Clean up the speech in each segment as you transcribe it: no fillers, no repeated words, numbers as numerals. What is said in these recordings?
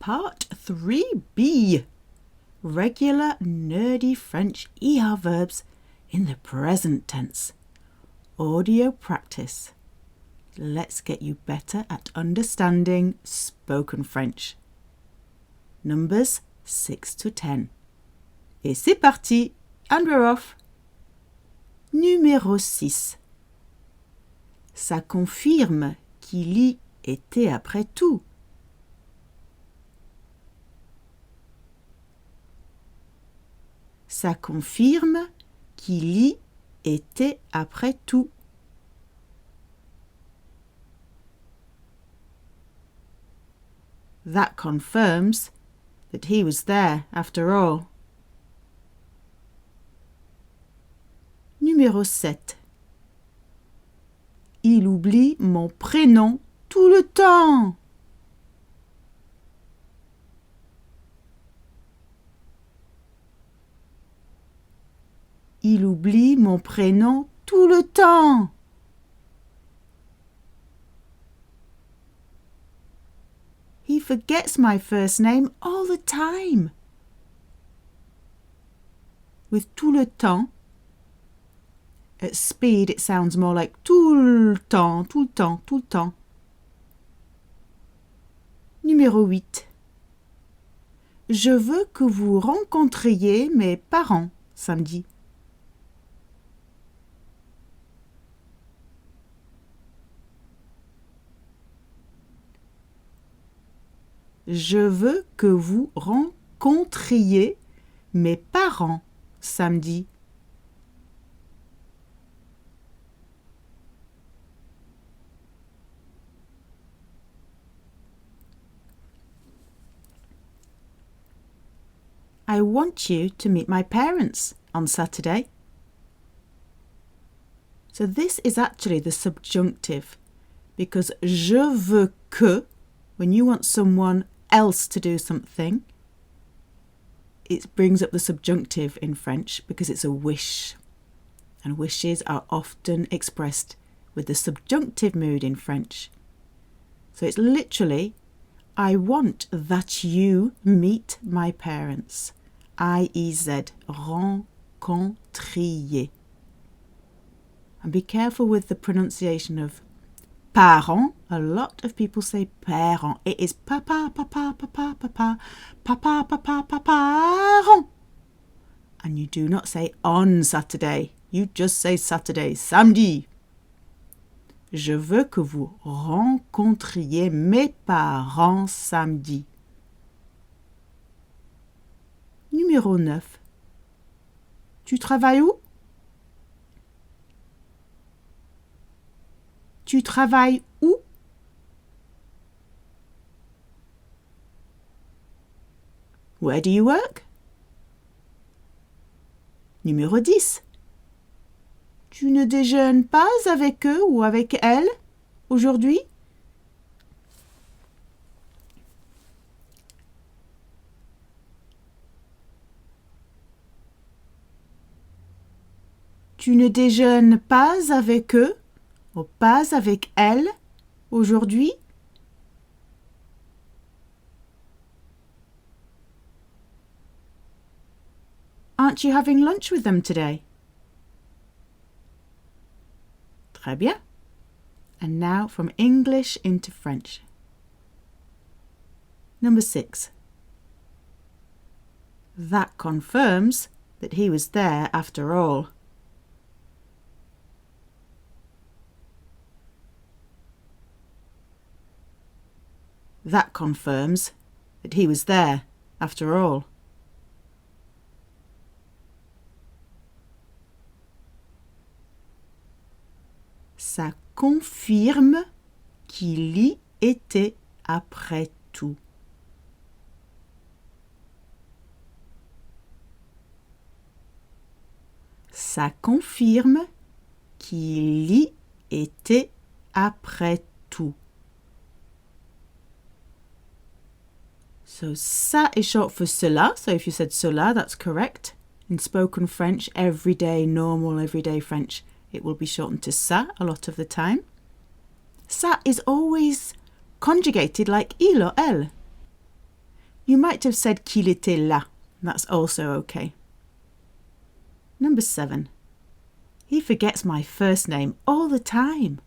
Part 3B. Regular nerdy French ER verbs in the present tense. Audio practice. Let's get you better at understanding spoken French. Numbers 6 to 10. Et c'est parti, and we're off. Numéro 6. Ça confirme qu'il y était après tout. Ça confirme qu'il y était après tout. That confirms that he was there after all. Numéro 7. Il oublie mon prénom tout le temps. Il oublie mon prénom tout le temps. He forgets my first name all the time. With tout le temps, at speed it sounds more like tout le temps, tout le temps, tout le temps. Numéro 8. Je veux que vous rencontriez mes parents samedi. Je veux que vous rencontriez mes parents samedi. I want you to meet my parents on Saturday. So this is actually the subjunctive because je veux que, when you want someone else to do something, it brings up the subjunctive in French because it's a wish. And wishes are often expressed with the subjunctive mood in French. So it's literally, I want that you meet my parents. I-E-Z, rencontriez. And be careful with the pronunciation of parents. A lot of people say parents. It is papa, papa, papa, papa, papa, papa, papa, parents. And you do not say on Saturday. You just say Saturday, samedi. Je veux que vous rencontriez mes parents samedi. Numéro 9. Tu travailles où? Tu travailles où? Where do you work? Numéro 10. Tu ne déjeunes pas avec eux ou avec elles aujourd'hui? Tu ne déjeunes pas avec eux ou pas avec elles aujourd'hui? Aren't you having lunch with them today? Très bien. And now from English into French. Number 6. That confirms that he was there after all. That confirms that he was there after all. Ça confirme qu'il y était après tout. Ça confirme qu'il y était après tout. So ça is short for cela. So if you said cela, that's correct. In spoken French, everyday, normal, everyday French, it will be shortened to ça a lot of the time. Ça is always conjugated like il or elle. You might have said qu'il était là. That's also okay. Number 7. He forgets my first name all the time.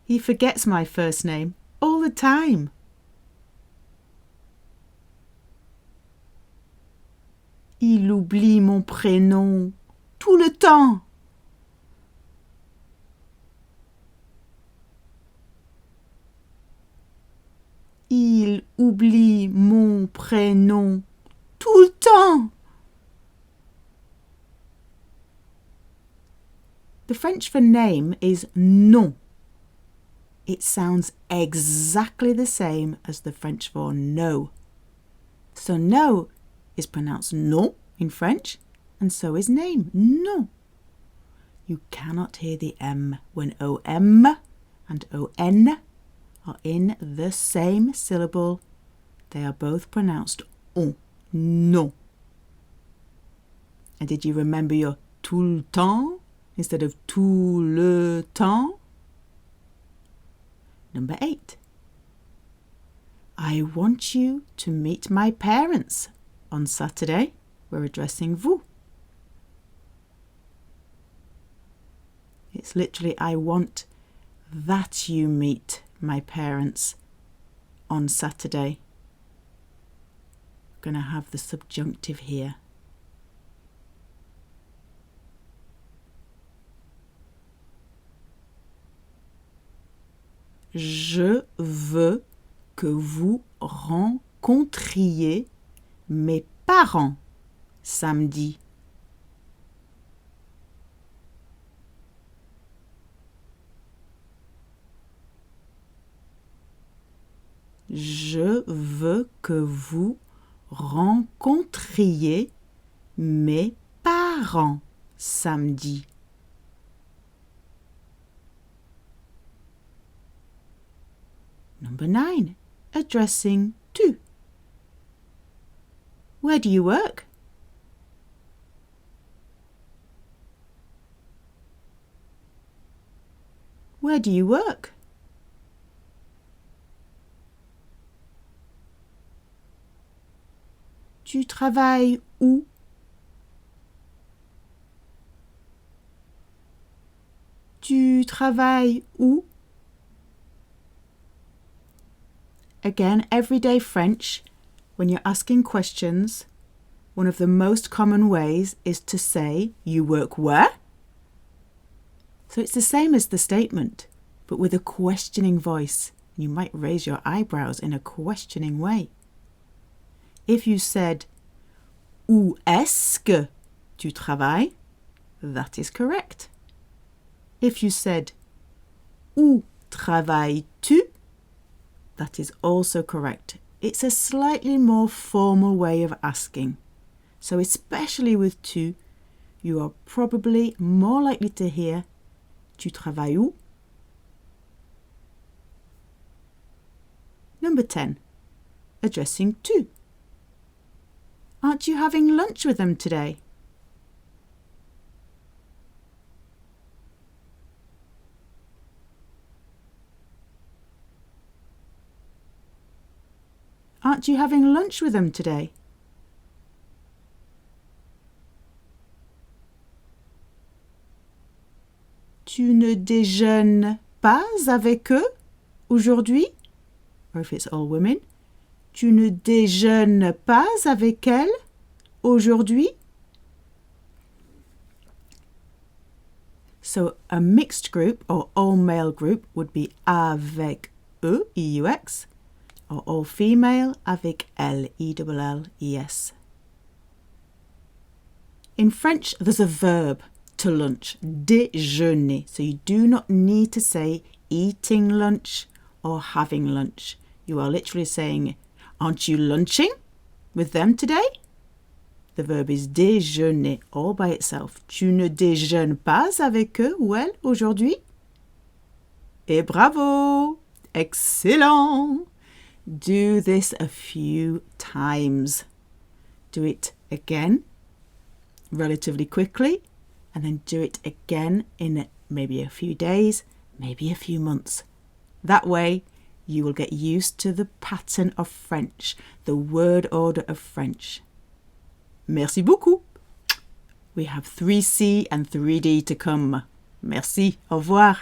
He forgets my first name all the time. Il oublie mon prénom tout le temps. Il oublie mon prénom tout le temps. The French for name is nom. It sounds exactly the same as the French for no. So no is pronounced non in French, and so is name, non. You cannot hear the M when OM and ON are in the same syllable. They are both pronounced on, non. And did you remember your tout le temps instead of tout le temps? Number 8. I want you to meet my parents on Saturday. We're addressing vous. It's literally, I want that you meet my parents on Saturday. We're going to have the subjunctive here. Je veux que vous rencontriez mes parents samedi. Je veux que vous rencontriez mes parents samedi. Number 9. Addressing tu. Where do you work? Where do you work? Tu travailles où? Tu travailles où? Again, everyday French, when you're asking questions, one of the most common ways is to say, you work where? So it's the same as the statement, but with a questioning voice. You might raise your eyebrows in a questioning way. If you said, où est-ce que tu travailles? That is correct. If you said, où travailles-tu? That is also correct. It's a slightly more formal way of asking. So especially with tu, you are probably more likely to hear, tu travailles où? Number 10. Addressing tu. Aren't you having lunch with them today? Aren't you having lunch with them today? Tu ne déjeunes pas avec eux aujourd'hui? Or if it's all women, tu ne déjeunes pas avec elle aujourd'hui? So a mixed group or all male group would be avec eux, E-U-X, or all female avec elle, E-L-L-E-S. In French, there's a verb to lunch, déjeuner. So you do not need to say eating lunch or having lunch. You are literally saying, aren't you lunching with them today? The verb is déjeuner all by itself. Tu ne déjeunes pas avec eux ou elle aujourd'hui? Et bravo! Excellent! Do this a few times. Do it again relatively quickly, and then do it again in maybe a few days, maybe a few months. That way, you will get used to the pattern of French, the word order of French. Merci beaucoup. We have 3C and 3D to come. Merci. Au revoir.